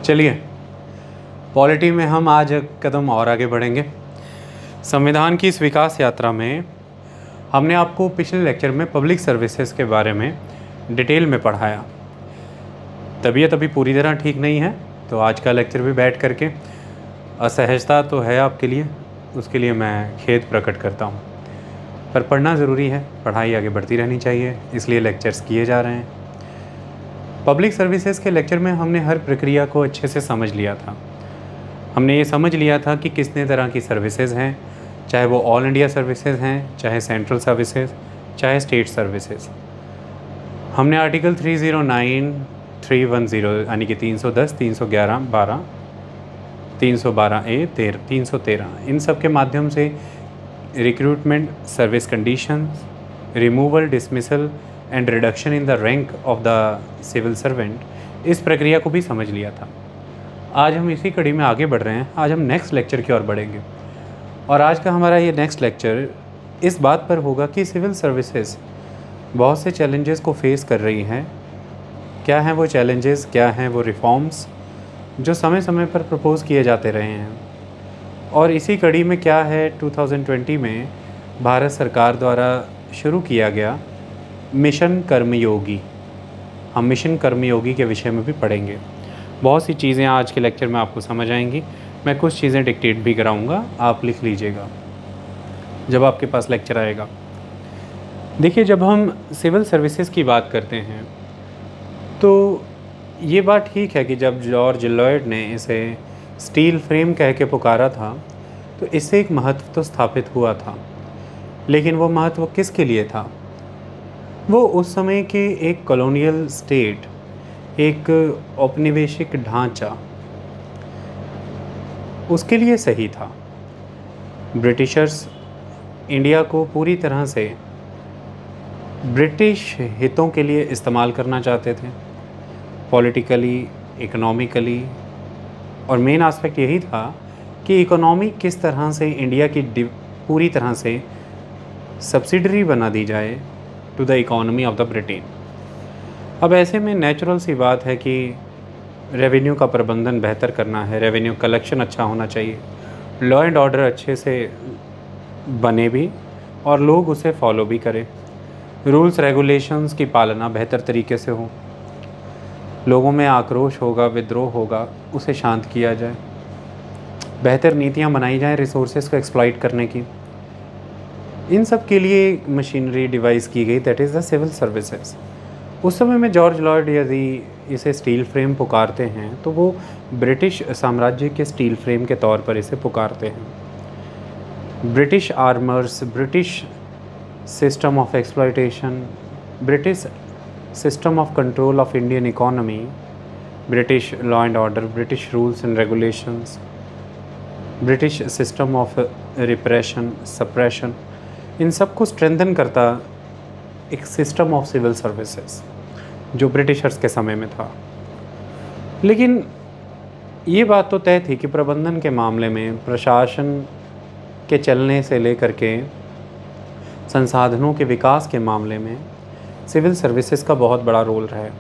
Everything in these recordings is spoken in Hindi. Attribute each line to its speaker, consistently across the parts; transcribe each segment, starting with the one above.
Speaker 1: चलिए, पॉलिटी में हम आज एक कदम और आगे बढ़ेंगे। संविधान की इस विकास यात्रा में हमने आपको पिछले लेक्चर में पब्लिक सर्विसेज के बारे में डिटेल में पढ़ाया। तबीयत अभी पूरी तरह ठीक नहीं है, तो आज का लेक्चर भी बैठ करके असहजता तो है आपके लिए, उसके लिए मैं खेद प्रकट करता हूँ। पर पढ़ना ज़रूरी है, पढ़ाई आगे बढ़ती रहनी चाहिए, इसलिए लेक्चर्स किए जा रहे हैं। पब्लिक सर्विसेज के लेक्चर में हमने हर प्रक्रिया को अच्छे से समझ लिया था। हमने ये समझ लिया था कि कितने तरह की सर्विसेज हैं, चाहे वो ऑल इंडिया सर्विसेज हैं, चाहे सेंट्रल सर्विसेज, चाहे स्टेट सर्विसेज। हमने आर्टिकल 309, 310 यानी कि 310, 311, 12, 312A, 313 इन सब के माध्यम से recruitment, service conditions, removal, dismissal and reduction in the rank of the civil servant, इस प्रक्रिया को भी समझ लिया था। आज हम इसी कड़ी में आगे बढ़ रहे हैं। आज हम नेक्स्ट लेक्चर की ओर बढ़ेंगे और आज का हमारा ये नेक्स्ट लेक्चर इस बात पर होगा कि सिविल सर्विसेज बहुत से चैलेंजेस को फेस कर रही हैं। क्या हैं वो चैलेंजेस, क्या हैं वो रिफॉर्म्स जो समय समय पर प्रपोज़ किए जाते रहे हैं, और इसी कड़ी में क्या है 2020 में भारत सरकार द्वारा शुरू किया गया मिशन कर्मयोगी। हम मिशन कर्मयोगी के विषय में भी पढ़ेंगे। बहुत सी चीज़ें आज के लेक्चर में आपको समझ आएंगी। मैं कुछ चीज़ें डिक्टेट भी कराऊंगा, आप लिख लीजिएगा जब आपके पास लेक्चर आएगा। देखिए, जब हम सिविल सर्विसेज की बात करते हैं तो ये बात ठीक है कि जब जॉर्ज लॉयड ने इसे स्टील फ्रेम कह के पुकारा था तो इससे एक महत्व तो स्थापित हुआ था, लेकिन वो महत्व किसके लिए था? वो उस समय के एक कॉलोनियल स्टेट, एक औपनिवेशिक ढांचा, उसके लिए सही था। ब्रिटिशर्स इंडिया को पूरी तरह से ब्रिटिश हितों के लिए इस्तेमाल करना चाहते थे, पॉलिटिकली, इकोनॉमिकली, और मेन एस्पेक्ट यही था कि इकोनॉमी किस तरह से इंडिया की पूरी तरह से सब्सिडरी बना दी जाए to the economy of the Britain. अब ऐसे में नेचुरल सी बात है कि रेवेन्यू का प्रबंधन बेहतर करना है, रेवेन्यू कलेक्शन अच्छा होना चाहिए, लॉ एंड ऑर्डर अच्छे से बने भी और लोग उसे फॉलो भी करें, रूल्स रेगुलेशंस की पालना बेहतर तरीके से हो, लोगों में आक्रोश होगा, विद्रोह होगा, उसे शांत किया जाए, बेहतर नीतियाँ बनाई जाएँ रिसोर्सेज को एक्सप्लॉइट करने की। इन सब के लिए मशीनरी डिवाइस की गई, that is the civil services. उस समय में जॉर्ज लॉयड यदि इसे स्टील फ्रेम पुकारते हैं तो वो ब्रिटिश साम्राज्य के स्टील फ्रेम के तौर पर इसे पुकारते हैं। British armours, British system of exploitation, British system of control of Indian economy, British law and order, British rules and regulations, British system of repression, suppression, इन सब को स्ट्रेंथन करता एक सिस्टम ऑफ सिविल सर्विसेज जो ब्रिटिशर्स के समय में था। लेकिन ये बात तो तय थी कि प्रबंधन के मामले में, प्रशासन के चलने से लेकर के संसाधनों के विकास के मामले में सिविल सर्विसेज का बहुत बड़ा रोल रहा है।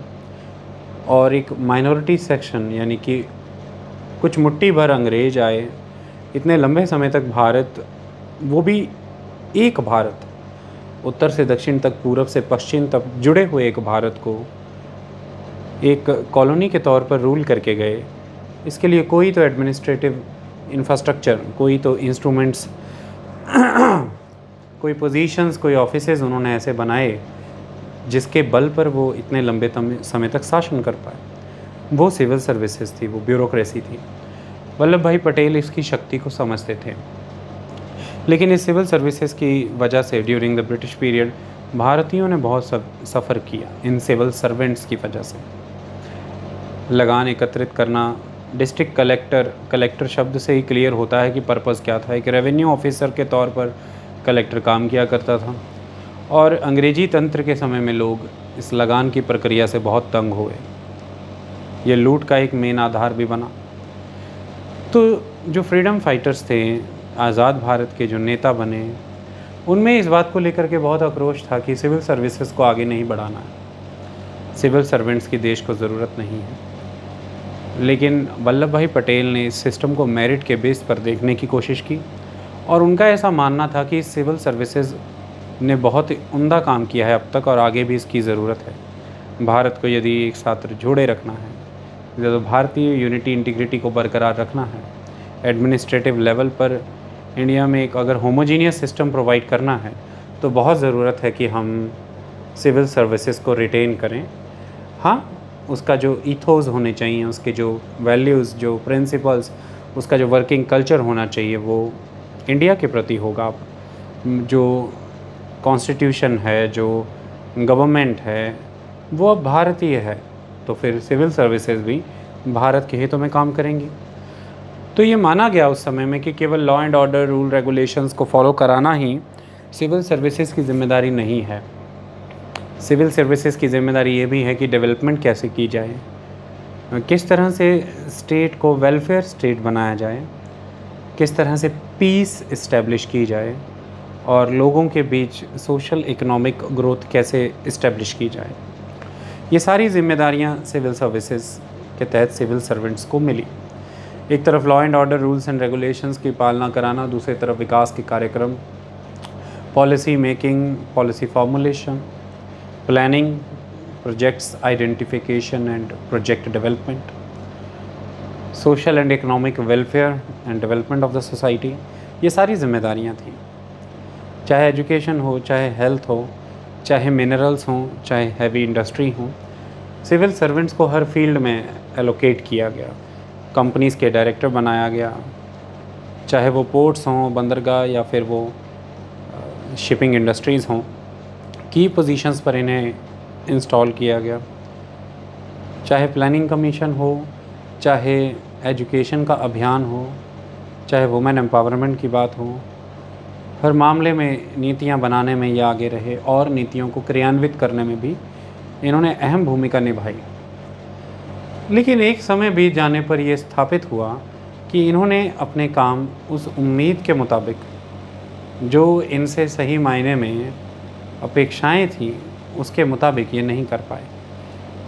Speaker 1: और एक माइनॉरिटी सेक्शन, यानी कि कुछ मुट्ठी भर अंग्रेज आए, इतने लंबे समय तक भारत, वो भी एक भारत, उत्तर से दक्षिण तक, पूरब से पश्चिम तक जुड़े हुए एक भारत को एक कॉलोनी के तौर पर रूल करके गए। इसके लिए कोई तो एडमिनिस्ट्रेटिव इंफ्रास्ट्रक्चर, कोई तो इंस्ट्रूमेंट्स, कोई पोजीशंस, कोई ऑफिसेज उन्होंने ऐसे बनाए जिसके बल पर वो इतने लंबे समय तक शासन कर पाए। वो सिविल सर्विसेज थी, वो ब्यूरोक्रेसी थी। वल्लभ भाई पटेल इसकी शक्ति को समझते थे। लेकिन इस सिविल सर्विसेज की वजह से ड्यूरिंग द ब्रिटिश पीरियड भारतीयों ने बहुत सफ़र किया इन सिविल सर्वेंट्स की वजह से। लगान एकत्रित करना, डिस्ट्रिक्ट कलेक्टर, कलेक्टर शब्द से ही क्लियर होता है कि पर्पज़ क्या था। एक रेवेन्यू ऑफिसर के तौर पर कलेक्टर काम किया करता था, और अंग्रेजी तंत्र के समय में लोग इस लगान की प्रक्रिया से बहुत तंग हुए। ये लूट का एक मेन आधार भी बना। तो जो फ्रीडम फाइटर्स थे, आज़ाद भारत के जो नेता बने, उनमें इस बात को लेकर के बहुत आक्रोश था कि सिविल सर्विसेज को आगे नहीं बढ़ाना है, सिविल सर्वेंट्स की देश को ज़रूरत नहीं है। लेकिन वल्लभ भाई पटेल ने इस सिस्टम को मेरिट के बेस पर देखने की कोशिश की और उनका ऐसा मानना था कि सिविल सर्विसेज ने बहुत ही उम्दा काम किया है अब तक और आगे भी इसकी ज़रूरत है। भारत को यदि एक साथ जोड़े रखना है, तो भारतीय यूनिटी इंटीग्रिटी को बरकरार रखना है, एडमिनिस्ट्रेटिव लेवल पर इंडिया में एक अगर होमोजीनियस सिस्टम प्रोवाइड करना है तो बहुत ज़रूरत है कि हम सिविल सर्विसेज को रिटेन करें। हाँ, उसका जो ईथोस होने चाहिए, उसके जो वैल्यूज़, जो प्रिंसिपल्स, उसका जो वर्किंग कल्चर होना चाहिए वो इंडिया के प्रति होगा। जो कॉन्स्टिट्यूशन है, जो गवर्नमेंट है, वो अब भारतीय है, तो फिर सिविल सर्विसेज भी भारत के हितों में काम करेंगी। तो ये माना गया उस समय में कि केवल law and order, rule regulations को फॉलो कराना ही सिविल सर्विसेज की ज़िम्मेदारी नहीं है। सिविल सर्विसेज की ज़िम्मेदारी ये भी है कि डेवलपमेंट कैसे की जाए, किस तरह से स्टेट को वेलफेयर स्टेट बनाया जाए, किस तरह से पीस इस्टेब्लिश की जाए और लोगों के बीच सोशल इकोनॉमिक ग्रोथ कैसे इस्टेब्लिश की जाए। ये सारी जिम्मेदारियां सिविल सर्विसेज के तहत सिविल सर्वेंट्स को मिली। एक तरफ law and order, rules and regulations की पालना कराना, दूसरी तरफ विकास के कार्यक्रम, policy making, policy formulation, planning, projects identification and project development, social and economic welfare and development of the society. ये सारी जिम्मेदारियां थी। चाहे एजुकेशन हो, चाहे हेल्थ हो, चाहे मिनरल्स हों, चाहे हैवी इंडस्ट्री हो, सिविल सर्वेंट्स को हर फील्ड में एलोकेट किया गया। कंपनीज़ के डायरेक्टर बनाया गया, चाहे वो पोर्ट्स हों, बंदरगाह, या फिर वो शिपिंग इंडस्ट्रीज़ हों, की पोजीशंस पर इन्हें इंस्टॉल किया गया। चाहे प्लानिंग कमीशन हो, चाहे एजुकेशन का अभियान हो, चाहे वुमेन एम्पावरमेंट की बात हो, हर मामले में नीतियां बनाने में ये आगे रहे और नीतियों को क्रियान्वित करने में भी इन्होंने अहम भूमिका निभाई। लेकिन एक समय बीत जाने पर यह स्थापित हुआ कि इन्होंने अपने काम उस उम्मीद के मुताबिक, जो इनसे सही मायने में अपेक्षाएं थी, उसके मुताबिक ये नहीं कर पाए।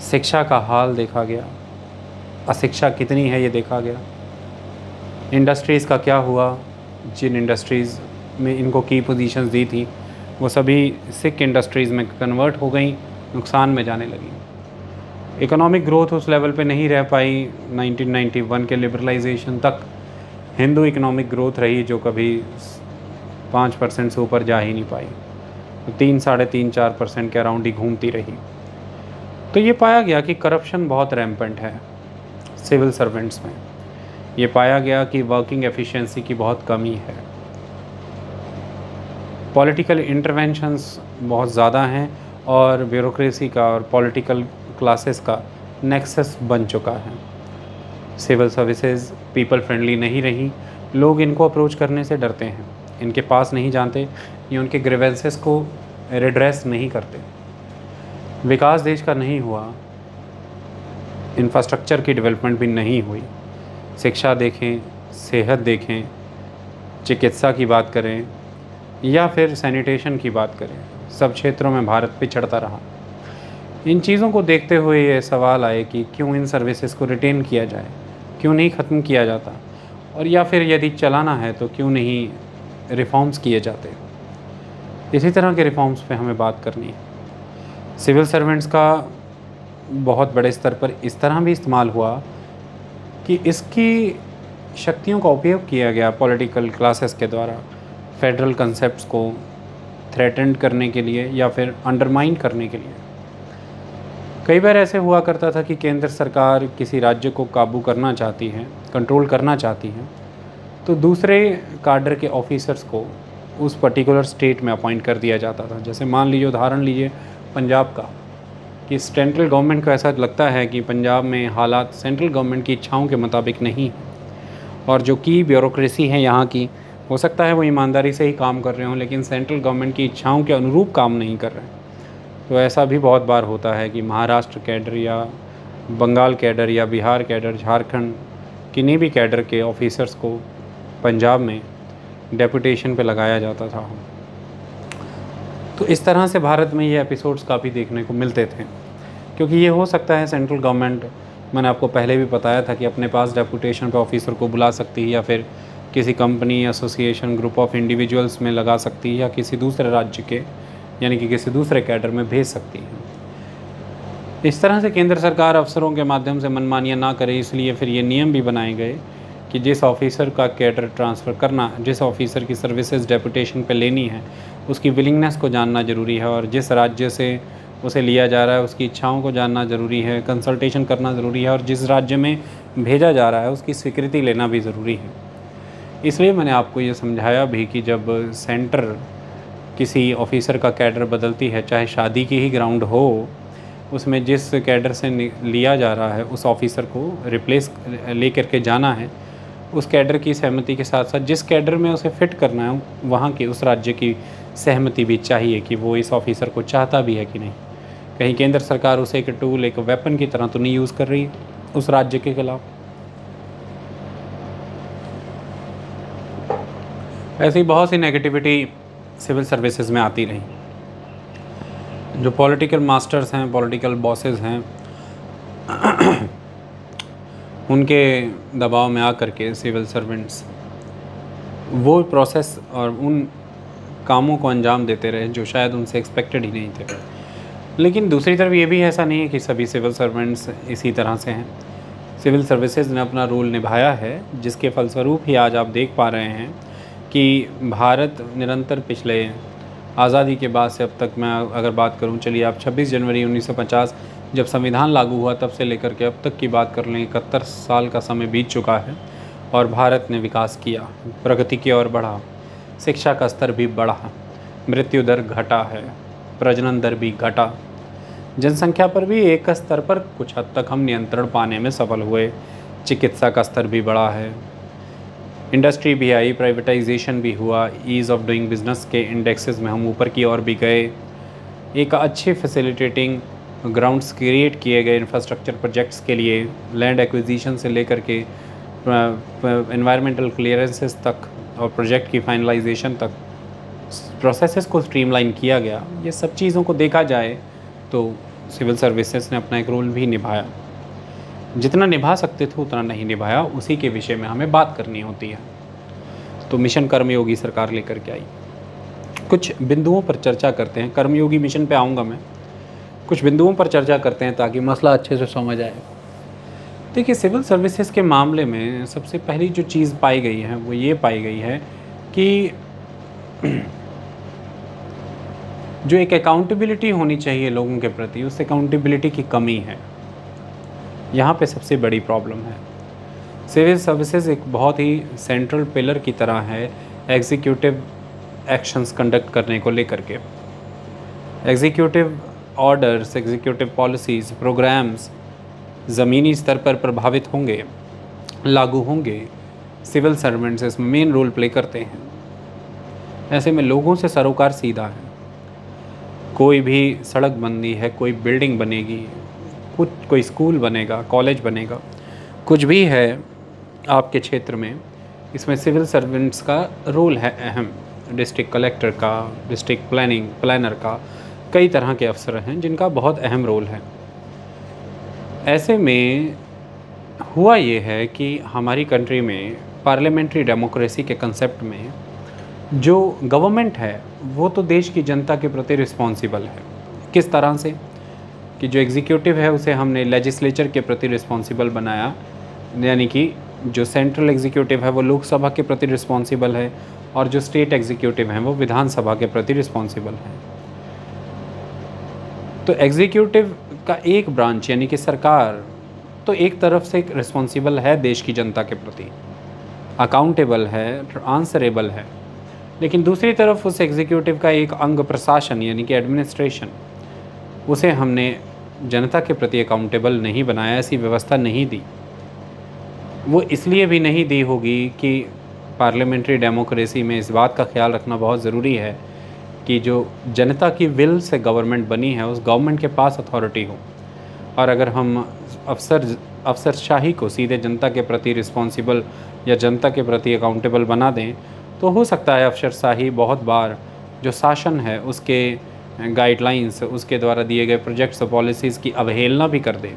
Speaker 1: शिक्षा का हाल देखा गया, अशिक्षा कितनी है ये देखा गया। इंडस्ट्रीज़ का क्या हुआ, जिन इंडस्ट्रीज़ में इनको की पोजीशंस दी थी वो सभी सिक इंडस्ट्रीज़ में कन्वर्ट हो गई, नुकसान में जाने लगी। इकोनॉमिक ग्रोथ उस लेवल पे नहीं रह पाई। 1991 के लिबरलाइजेशन तक हिंदू इकोनॉमिक ग्रोथ रही जो कभी 5% से ऊपर जा ही नहीं पाई, तो 3, 3.5, 4% के अराउंड ही घूमती रही। तो ये पाया गया कि करप्शन बहुत रैम्पेंट है सिविल सर्वेंट्स में। ये पाया गया कि वर्किंग एफिशिएंसी की बहुत कमी है, पॉलिटिकल इंटरवेंशंस बहुत ज़्यादा हैं और ब्यूरोक्रेसी का और पॉलिटिकल क्लासेस का नेक्सस बन चुका है। सिविल सर्विसेज पीपल फ्रेंडली नहीं रही, लोग इनको अप्रोच करने से डरते हैं, इनके पास नहीं जानते, ये उनके ग्रीवेंसेस को रिड्रेस नहीं करते। विकास देश का नहीं हुआ, इंफ्रास्ट्रक्चर की डेवलपमेंट भी नहीं हुई। शिक्षा देखें, सेहत देखें, चिकित्सा की बात करें या फिर सैनिटेशन की बात करें, सब क्षेत्रों में भारत पिछड़ता रहा। इन चीज़ों को देखते हुए ये सवाल आए कि क्यों इन सर्विसेज को रिटेन किया जाए, क्यों नहीं ख़त्म किया जाता, और या फिर यदि चलाना है तो क्यों नहीं रिफॉर्म्स किए जाते। इसी तरह के रिफॉर्म्स पे हमें बात करनी है। सिविल सर्वेंट्स का बहुत बड़े स्तर पर इस तरह भी इस्तेमाल हुआ कि इसकी शक्तियों का उपयोग किया गया पॉलिटिकल क्लासेस के द्वारा फेडरल कंसेप्ट्स को थ्रेटेंड करने के लिए या फिर अंडरमाइन करने के लिए। कई बार ऐसे हुआ करता था कि केंद्र सरकार किसी राज्य को काबू करना चाहती है, कंट्रोल करना चाहती है, तो दूसरे काडर के ऑफिसर्स को उस पर्टिकुलर स्टेट में अपॉइंट कर दिया जाता था। जैसे मान लीजिए, उदाहरण लीजिए पंजाब का, कि सेंट्रल गवर्नमेंट को ऐसा लगता है कि पंजाब में हालात सेंट्रल गवर्नमेंट की इच्छाओं के मुताबिक नहीं, और जो की ब्यूरोक्रेसी है यहाँ की, हो सकता है वो ईमानदारी से ही काम कर रहे हों लेकिन सेंट्रल गवर्नमेंट की इच्छाओं के अनुरूप काम नहीं कर रहे हैं। तो ऐसा भी बहुत बार होता है कि महाराष्ट्र कैडर या बंगाल कैडर या बिहार कैडर, झारखंड किन्हीं भी कैडर के ऑफिसर्स को पंजाब में डेपुटेशन पे लगाया जाता था। तो इस तरह से भारत में ये एपिसोड्स काफ़ी देखने को मिलते थे, क्योंकि ये हो सकता है सेंट्रल गवर्नमेंट मैंने आपको पहले भी बताया था कि अपने पास डेपुटेशन पे ऑफिसर को बुला सकती है या फिर किसी company, association, group of individuals में लगा सकती है या किसी दूसरे राज्य के यानी कि किसी दूसरे कैडर में भेज सकती है। इस तरह से केंद्र सरकार अफसरों के माध्यम से मनमानियाँ ना करे, इसलिए फिर ये नियम भी बनाए गए कि जिस ऑफिसर का कैडर ट्रांसफ़र करना, जिस ऑफिसर की सर्विसेज डेपुटेशन पे लेनी है, उसकी विलिंगनेस को जानना ज़रूरी है और जिस राज्य से उसे लिया जा रहा है उसकी इच्छाओं को जानना ज़रूरी है, कंसल्टेशन करना ज़रूरी है और जिस राज्य में भेजा जा रहा है उसकी स्वीकृति लेना भी ज़रूरी है। इसलिए मैंने आपको ये समझाया भी कि जब सेंटर किसी ऑफिसर का कैडर बदलती है, चाहे शादी की ही ग्राउंड हो, उसमें जिस कैडर से लिया जा रहा है उस ऑफिसर को रिप्लेस लेकर के जाना है, उस कैडर की सहमति के साथ साथ जिस कैडर में उसे फिट करना है वहाँ की उस राज्य की सहमति भी चाहिए कि वो इस ऑफिसर को चाहता भी है कि नहीं। कहीं केंद्र सरकार उसे एक टूल, एक वेपन की तरह तो नहीं यूज़ कर रही उस राज्य के खिलाफ। ऐसी बहुत सी नेगेटिविटी सिविल सर्विसेज में आती रही। जो पॉलिटिकल मास्टर्स हैं, पॉलिटिकल बॉसेस हैं, उनके दबाव में आकर के सिविल सर्वेंट्स वो प्रोसेस और उन कामों को अंजाम देते रहे जो शायद उनसे एक्सपेक्टेड ही नहीं थे। लेकिन दूसरी तरफ ये भी ऐसा नहीं है कि सभी सिविल सर्वेंट्स इसी तरह से हैं। सिविल सर्विसेज ने अपना रोल निभाया है, जिसके फलस्वरूप ही आज आप देख पा रहे हैं कि भारत निरंतर पिछले आज़ादी के बाद से अब तक, मैं अगर बात करूं, चलिए आप 26 जनवरी 1950 जब संविधान लागू हुआ तब से लेकर के अब तक की बात कर लें, 71 साल का समय बीत चुका है और भारत ने विकास किया, प्रगति की ओर बढ़ा, शिक्षा का स्तर भी बढ़ा, मृत्यु दर घटा है, प्रजनन दर भी घटा, जनसंख्या पर भी एक स्तर पर कुछ हद तक हम नियंत्रण पाने में सफल हुए, चिकित्सा का स्तर भी बढ़ा है, इंडस्ट्री भी आई, प्राइवेटाइजेशन भी हुआ, ईज़ ऑफ डूइंग बिजनेस के इंडेक्सेस में हम ऊपर की ओर भी गए, एक अच्छे फैसिलिटेटिंग ग्राउंड्स क्रिएट किए गए इंफ्रास्ट्रक्चर प्रोजेक्ट्स के लिए, लैंड एक्विजिशन से लेकर के एनवायरमेंटल क्लियरेंसेस तक और प्रोजेक्ट की फाइनलाइजेशन तक प्रोसेसेस को स्ट्रीमलाइन किया गया। ये सब चीज़ों को देखा जाए तो सिविल सर्विसेज ने अपना एक रोल भी निभाया, जितना निभा सकते थे उतना नहीं निभाया, उसी के विषय में हमें बात करनी होती है। तो मिशन कर्मयोगी सरकार लेकर के आई। कुछ बिंदुओं पर चर्चा करते हैं, कर्मयोगी मिशन पे आऊँगा मैं, कुछ बिंदुओं पर चर्चा करते हैं ताकि मसला अच्छे से समझ आए। देखिए, सिविल सर्विसेज के मामले में सबसे पहली जो चीज़ पाई गई है वो ये पाई गई है कि जो एक अकाउंटेबिलिटी होनी चाहिए लोगों के प्रति, उस अकाउंटेबिलिटी की कमी है। यहाँ पे सबसे बड़ी प्रॉब्लम है। सिविल सर्विसेज एक बहुत ही सेंट्रल पिलर की तरह है एग्जीक्यूटिव एक्शंस कंडक्ट करने को लेकर के। Executive orders, executive policies, programmes ज़मीनी स्तर पर प्रभावित होंगे, लागू होंगे, सिविल सर्वेंट्स इसमें मेन रोल प्ले करते हैं। ऐसे में लोगों से सरोकार सीधा है। कोई भी सड़क बननी है, कोई बिल्डिंग बनेगी, कोई स्कूल बनेगा, कॉलेज बनेगा, कुछ भी है आपके क्षेत्र में, इसमें सिविल सर्वेंट्स का रोल है अहम। डिस्ट्रिक्ट कलेक्टर का, डिस्ट्रिक्ट प्लानर का, कई तरह के अफसर हैं जिनका बहुत अहम रोल है। ऐसे में हुआ ये है कि हमारी कंट्री में पार्लियामेंट्री डेमोक्रेसी के कंसेप्ट में जो गवर्नमेंट है वो तो देश की जनता के प्रति रिस्पॉन्सिबल है। किस तरह से कि जो एग्जीक्यूटिव है उसे हमने लेजिस्लेचर के प्रति रिस्पॉन्सिबल बनाया, यानी कि जो सेंट्रल एग्जीक्यूटिव है वो लोकसभा के प्रति रिस्पॉन्सिबल है और जो स्टेट एग्जीक्यूटिव हैं वो विधानसभा के प्रति रिस्पॉन्सिबल हैं। तो एग्जीक्यूटिव का एक ब्रांच यानी कि सरकार तो एक तरफ से रिस्पॉन्सिबल है देश की जनता के प्रति, अकाउंटेबल है, आंसरेबल है, लेकिन दूसरी तरफ उस एग्जीक्यूटिव का एक अंग प्रशासन यानी कि एडमिनिस्ट्रेशन, उसे हमने जनता के प्रति अकाउंटेबल नहीं बनाया, ऐसी व्यवस्था नहीं दी। वो इसलिए भी नहीं दी होगी कि पार्लियामेंट्री डेमोक्रेसी में इस बात का ख्याल रखना बहुत ज़रूरी है कि जो जनता की विल से गवर्नमेंट बनी है उस गवर्नमेंट के पास अथॉरिटी हो। और अगर हम अफसरशाही को सीधे जनता के प्रति रिस्पॉन्सिबल या जनता के प्रति अकाउंटेबल बना दें तो हो सकता है अफसरशाही बहुत बार जो शासन है उसके गाइडलाइंस, उसके द्वारा दिए गए प्रोजेक्ट्स और पॉलिसीज़ की अवहेलना भी कर दे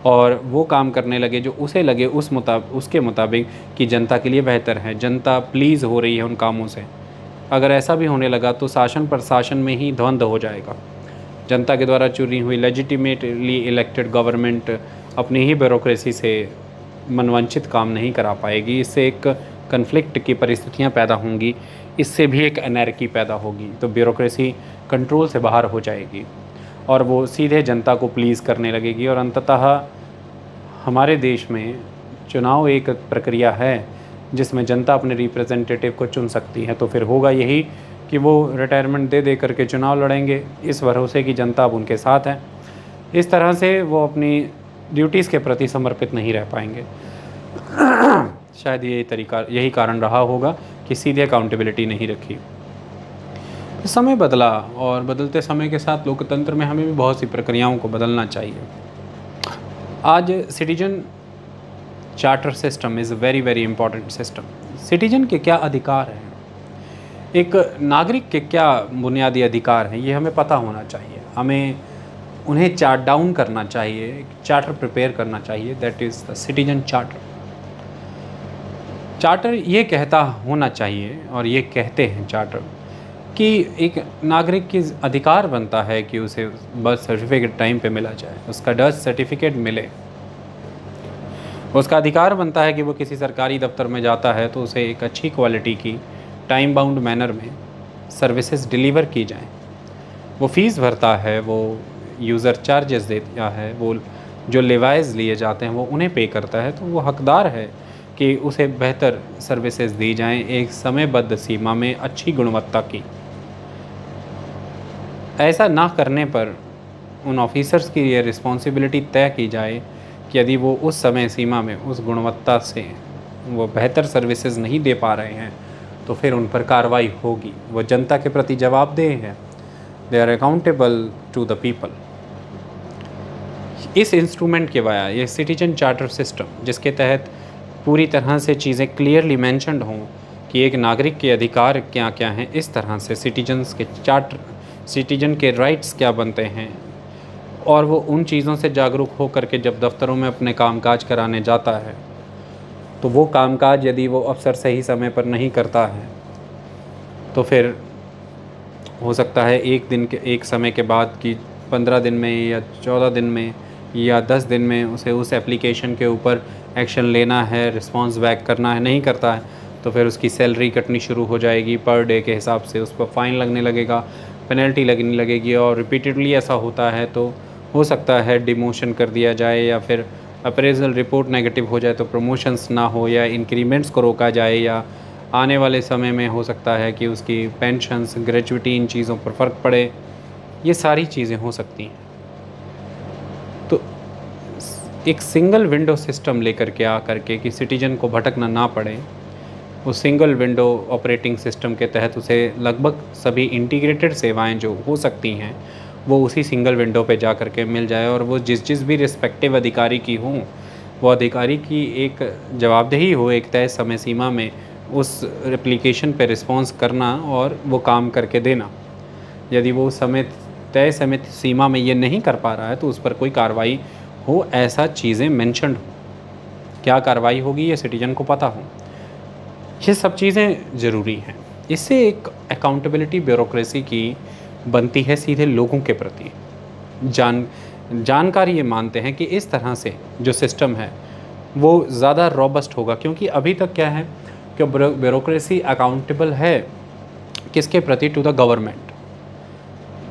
Speaker 1: और वो काम करने लगे जो उसे लगे उसके मुताबिक कि जनता के लिए बेहतर है, जनता प्लीज़ हो रही है उन कामों से। अगर ऐसा भी होने लगा तो शासन प्रशासन में ही द्वंद्व हो जाएगा। जनता के द्वारा चुनी हुई लेजिटिमेटली इलेक्टेड गवर्नमेंट अपनी ही ब्यूरोक्रेसी से मनवांछित काम नहीं करा पाएगी। इससे एक कन्फ्लिक्ट की परिस्थितियां पैदा होंगी, इससे भी एक एनर्की पैदा होगी। तो ब्यूरोक्रेसी कंट्रोल से बाहर हो जाएगी और वो सीधे जनता को प्लीज़ करने लगेगी। और अंततः हमारे देश में चुनाव एक प्रक्रिया है जिसमें जनता अपने रिप्रेजेंटेटिव को चुन सकती है। तो फिर होगा यही कि वो रिटायरमेंट दे करके चुनाव लड़ेंगे इस भरोसे कि जनता अब उनके साथ है। इस तरह से वो अपनी ड्यूटीज़ के प्रति समर्पित नहीं रह पाएंगे। शायद यही कारण रहा होगा कि सीधे अकाउंटेबिलिटी नहीं रखी। समय बदला और बदलते समय के साथ लोकतंत्र में हमें भी बहुत सी प्रक्रियाओं को बदलना चाहिए। आज citizen charter system is very very important system. Citizen के क्या अधिकार हैं, एक नागरिक के क्या बुनियादी अधिकार हैं, ये हमें पता होना चाहिए। हमें उन्हें चार्ट डाउन करना चाहिए, एक चार्टर प्रिपेयर करना चाहिए, that is the citizen charter. Charter ये कहता होना चाहिए और ये कहते हैं चार्टर कि एक नागरिक की अधिकार बनता है कि उसे बर्थ सर्टिफिकेट टाइम पे मिला जाए, उसका डेथ सर्टिफिकेट मिले। उसका अधिकार बनता है कि वो किसी सरकारी दफ्तर में जाता है तो उसे एक अच्छी क्वालिटी की टाइम बाउंड मैनर में सर्विसेज डिलीवर की जाएं। वो फ़ीस भरता है, वो यूज़र चार्जेस देता है, वो जो लेवाइज लिए जाते हैं वो उन्हें पे करता है। तो वो हकदार है कि उसे बेहतर सर्विसेज दी जाएं एक समयबद्ध सीमा में अच्छी गुणवत्ता की। ऐसा ना करने पर उन ऑफिसर्स की ये रिस्पॉन्सिबिलिटी तय की जाए कि यदि वो उस समय सीमा में उस गुणवत्ता से वो बेहतर सर्विसेज नहीं दे पा रहे हैं तो फिर उन पर कार्रवाई होगी। वो जनता के प्रति जवाबदेह हैं, they are accountable to the people. इस इंस्ट्रूमेंट के वाया ये सिटीजन चार्टर सिस्टम, जिसके तहत पूरी तरह से चीज़ें क्लियरली मेंशन्ड हों कि एक नागरिक के अधिकार क्या क्या हैं, इस तरह से सिटीजन के राइट्स क्या बनते हैं, और वो उन चीज़ों से जागरूक हो करके जब दफ्तरों में अपने कामकाज कराने जाता है तो वो कामकाज यदि वो अफसर सही समय पर नहीं करता है तो फिर हो सकता है एक समय के बाद कि 15 दिन में या 14 दिन में या 10 दिन में उसे उस एप्लीकेशन के ऊपर एक्शन लेना है, रिस्पांस बैक करना है, नहीं करता है तो फिर उसकी सैलरी कटनी शुरू हो जाएगी। पर डे के हिसाब से उस पर फ़ाइन लगने लगेगा, पेनल्टी लगने लगेगी। और रिपीटेडली ऐसा होता है तो हो सकता है डिमोशन कर दिया जाए, या फिर अप्रेजल रिपोर्ट नेगेटिव हो जाए तो प्रमोशंस ना हो, या इंक्रीमेंट्स को रोका जाए, या आने वाले समय में हो सकता है कि उसकी पेंशन्स, ग्रेजुइटी, इन चीज़ों पर फ़र्क पड़े। ये सारी चीज़ें हो सकती हैं। तो एक सिंगल विंडो सिस्टम लेकर के आ करके कि सिटीजन को भटकना ना पड़े, उस सिंगल विंडो ऑपरेटिंग सिस्टम के तहत उसे लगभग सभी इंटीग्रेटेड सेवाएं जो हो सकती हैं वो उसी सिंगल विंडो पे जा करके मिल जाए। और वो जिस भी रिस्पेक्टिव अधिकारी की हों, वो अधिकारी की एक जवाबदेही हो एक तय समय सीमा में उस एप्लीकेशन पे रिस्पॉन्स करना और वो काम करके देना। यदि वो तय समय सीमा में ये नहीं कर पा रहा है तो उस पर कोई कार्रवाई हो, ऐसा चीज़ें मेंशन्ड हो। क्या कार्रवाई होगी ये सिटीजन को पता हो, ये सब चीज़ें ज़रूरी हैं। इससे एक अकाउंटेबिलिटी ब्यूरोक्रेसी की बनती है सीधे लोगों के प्रति। जानकारी ये मानते हैं कि इस तरह से जो सिस्टम है वो ज़्यादा रॉबस्ट होगा, क्योंकि अभी तक क्या है कि ब्यूरोक्रेसी अकाउंटेबल है किसके प्रति? To the government.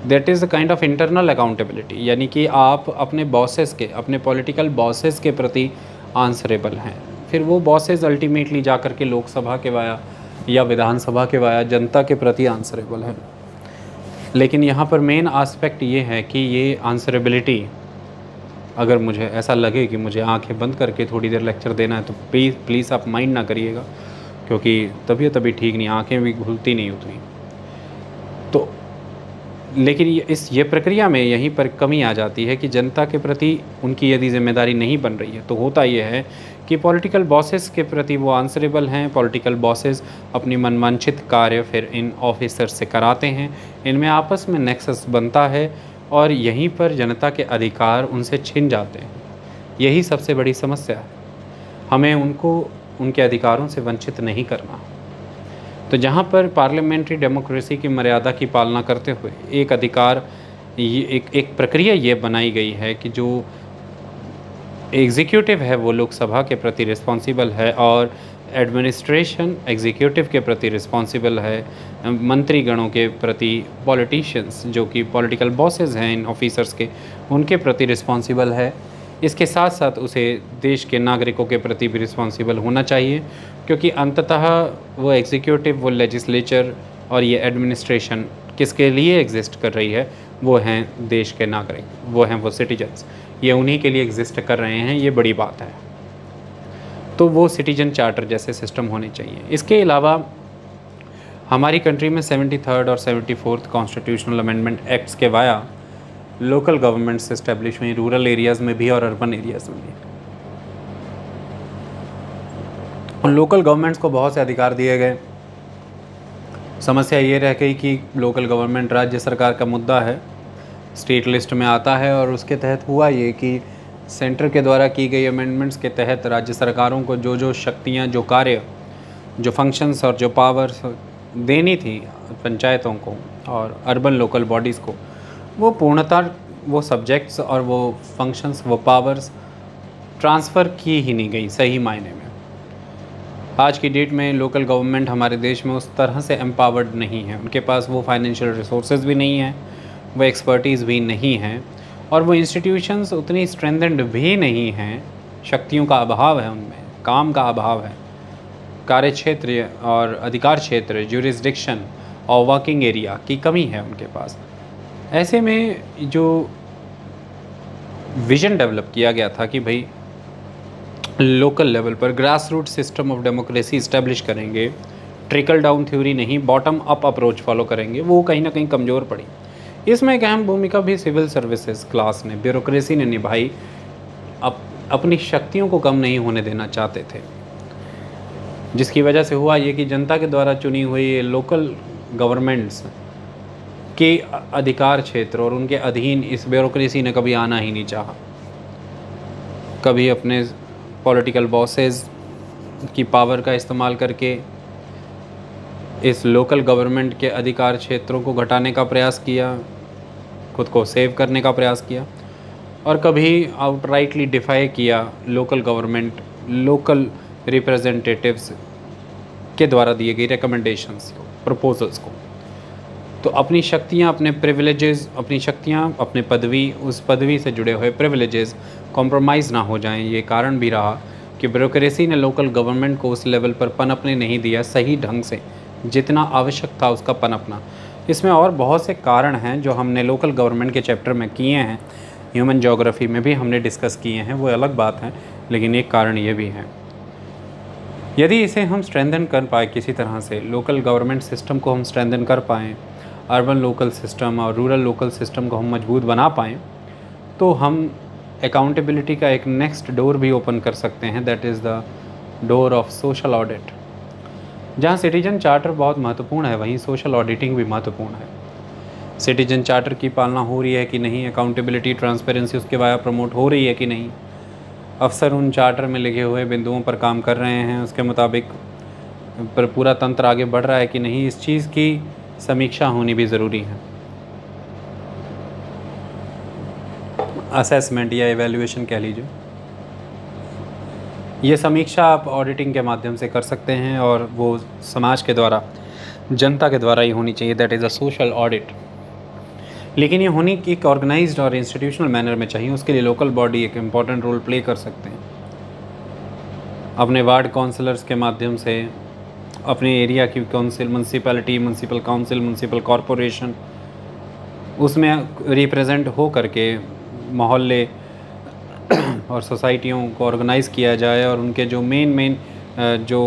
Speaker 1: That is the kind of internal accountability, यानी कि आप अपने बॉसेस के, अपने पॉलिटिकल बॉसेस के प्रति आंसरेबल हैं। फिर वो बॉसेस अल्टीमेटली जा कर के लोकसभा के वाया या विधानसभा के वाया जनता के प्रति आंसरेबल हैं। लेकिन यहाँ पर मेन आस्पेक्ट ये है कि ये आंसरेबिलिटी, अगर मुझे ऐसा लगे कि मुझे आंखें बंद करके थोड़ी देर लेक्चर देना है तो प्लीज़ आप माइंड ना करिएगा, क्योंकि तबीयत अभी ठीक नहीं, आंखें भी खुलती नहीं उतनी। तो लेकिन ये प्रक्रिया में यहीं पर कमी आ जाती है कि जनता के प्रति उनकी यदि जिम्मेदारी नहीं बन रही है तो होता ये है कि पॉलिटिकल बॉसेस के प्रति वो आंसरेबल हैं। पॉलिटिकल बॉसेस अपनी मनवांछित कार्य फिर इन ऑफिसर से कराते हैं, इनमें आपस में नेक्सस बनता है और यहीं पर जनता के अधिकार उनसे छिन जाते हैं। यही सबसे बड़ी समस्या है। हमें उनको उनके अधिकारों से वंचित नहीं करना। तो जहाँ पर पार्लियामेंट्री डेमोक्रेसी की मर्यादा की पालना करते हुए एक अधिकार, ये एक प्रक्रिया ये बनाई गई है कि जो एग्जीक्यूटिव है वो लोकसभा के प्रति रिस्पॉन्सिबल है और एडमिनिस्ट्रेशन एग्जीक्यूटिव के प्रति रिस्पॉन्सिबल है, मंत्रीगणों के प्रति पॉलिटिशियंस जो कि पॉलिटिकल बॉसेस हैं इन ऑफिसर्स के, उनके प्रति रिस्पॉन्सिबल है। इसके साथ साथ उसे देश के नागरिकों के प्रति भी रिस्पॉन्सिबल होना चाहिए, क्योंकि अंततः वो एग्जीक्यूटिव, वो लेजिस्लेचर और ये एडमिनिस्ट्रेशन किसके लिए एग्जिस्ट कर रही है? वो हैं देश के नागरिक, वो हैं वो सिटीजन्स, ये उन्हीं के लिए एग्जिस्ट कर रहे हैं। ये बड़ी बात है। तो वो सिटीजन चार्टर जैसे सिस्टम होने चाहिए। इसके अलावा हमारी कंट्री में 73rd और 74th कॉन्स्टिट्यूशनल अमेंडमेंट एक्ट्स के वाया लोकल गवर्नमेंट्स इस्टेब्लिश हुई, रूरल एरियाज़ में भी और अर्बन एरियाज़ में भी। और लोकल गवर्नमेंट्स को बहुत से अधिकार दिए गए। समस्या ये रह गई कि लोकल गवर्नमेंट राज्य सरकार का मुद्दा है, स्टेट लिस्ट में आता है, और उसके तहत हुआ ये कि सेंटर के द्वारा की गई अमेंडमेंट्स के तहत राज्य सरकारों को जो जो शक्तियाँ, जो कार्य, जो फंक्शंस और जो पावर्स देनी थी पंचायतों को और अर्बन लोकल बॉडीज़ को, वो पूर्णतः वो सब्जेक्ट्स और वो फंक्शंस, वो पावर्स ट्रांसफ़र की ही नहीं गई सही मायने में। आज की डेट में लोकल गवर्नमेंट हमारे देश में उस तरह से एम्पावर्ड नहीं है। उनके पास वो फाइनेंशियल रिसोर्सेज भी नहीं है, वो एक्सपर्टीज़ भी नहीं है, और वो इंस्टीट्यूशंस उतनी स्ट्रेंथेंड भी नहीं हैं। शक्तियों का अभाव है उनमें, काम का अभाव है, कार्य क्षेत्र और अधिकार क्षेत्र, ज्यूरिसडिक्शन और वर्किंग एरिया की कमी है उनके पास। ऐसे में जो विज़न डेवलप किया गया था कि भाई लोकल लेवल पर grass root system of democracy establish करेंगे, ट्रिकल डाउन थ्योरी नहीं, बॉटम अप अप्रोच फॉलो करेंगे, वो कहीं ना कहीं कमज़ोर पड़ी। इसमें एक अहम भूमिका भी सिविल सर्विसेज क्लास ने, ब्यूरोक्रेसी ने निभाई। अपनी शक्तियों को कम नहीं होने देना चाहते थे, जिसकी वजह से हुआ ये कि जनता के द्वारा चुनी हुई लोकल गवर्नमेंट्स के अधिकार क्षेत्र और उनके अधीन इस ब्यूरोक्रेसी ने कभी आना ही नहीं चाहा। कभी अपने पॉलिटिकल बॉसेस की पावर का इस्तेमाल करके इस लोकल गवर्नमेंट के अधिकार क्षेत्रों को घटाने का प्रयास किया, खुद को सेव करने का प्रयास किया, और कभी आउटराइटली डिफाई किया लोकल गवर्नमेंट, लोकल रिप्रेजेंटेटिव्स के द्वारा दिए गई रिकमेंडेशंस, प्रपोजल्स को। तो अपनी शक्तियाँ, अपने प्रिविलेजेस, अपनी शक्तियाँ, अपने पदवी, उस पदवी से जुड़े हुए प्रिविलेजेस कॉम्प्रोमाइज़ ना हो जाएं, ये कारण भी रहा कि ब्यूरोक्रेसी ने लोकल गवर्नमेंट को उस लेवल पर पनपने नहीं दिया सही ढंग से, जितना आवश्यक था उसका पनपना। इसमें और बहुत से कारण हैं जो हमने लोकल गवर्नमेंट के चैप्टर में किए हैं, ह्यूमन ज्योग्राफी में भी हमने डिस्कस किए हैं, वो अलग बात है, लेकिन एक कारण ये भी है। यदि इसे हम स्ट्रेंथन कर पाए किसी तरह से, लोकल गवर्नमेंट सिस्टम को हम स्ट्रेंथन कर पाएँ, अर्बन लोकल सिस्टम और रूरल लोकल सिस्टम को हम मजबूत बना पाएँ, तो हम अकाउंटेबिलिटी का एक नेक्स्ट डोर भी ओपन कर सकते हैं, that is the door of social audit. जहाँ सिटीजन चार्टर बहुत महत्वपूर्ण है, वहीं सोशल ऑडिटिंग भी महत्वपूर्ण है। सिटीजन चार्टर की पालना हो रही है कि नहीं, अकाउंटेबिलिटी, ट्रांसपेरेंसी उसके वाया प्रमोट हो रही है कि नहीं, अफसर उन चार्टर में लिखे हुए बिंदुओं पर काम कर रहे हैं, उसके मुताबिक पर पूरा तंत्र आगे बढ़ रहा है कि नहीं, इस चीज़ की समीक्षा होनी भी ज़रूरी है। असेसमेंट या एवेल्यूएशन कह लीजिए, ये समीक्षा आप ऑडिटिंग के माध्यम से कर सकते हैं, और वो समाज के द्वारा, जनता के द्वारा ही होनी चाहिए, that is a social audit. लेकिन ये होनी एक ऑर्गेनाइज्ड और इंस्टीट्यूशनल मैनर में चाहिए। उसके लिए लोकल बॉडी एक इम्पॉर्टेंट रोल प्ले कर सकते हैं, अपने वार्ड काउंसलर्स के माध्यम से, अपने एरिया की council, municipality, municipal council, municipal corporation, उसमें रिप्रेजेंट हो करके मोहल्ले और सोसाइटियों को ऑर्गेनाइज़ किया जाए, और उनके जो मेन जो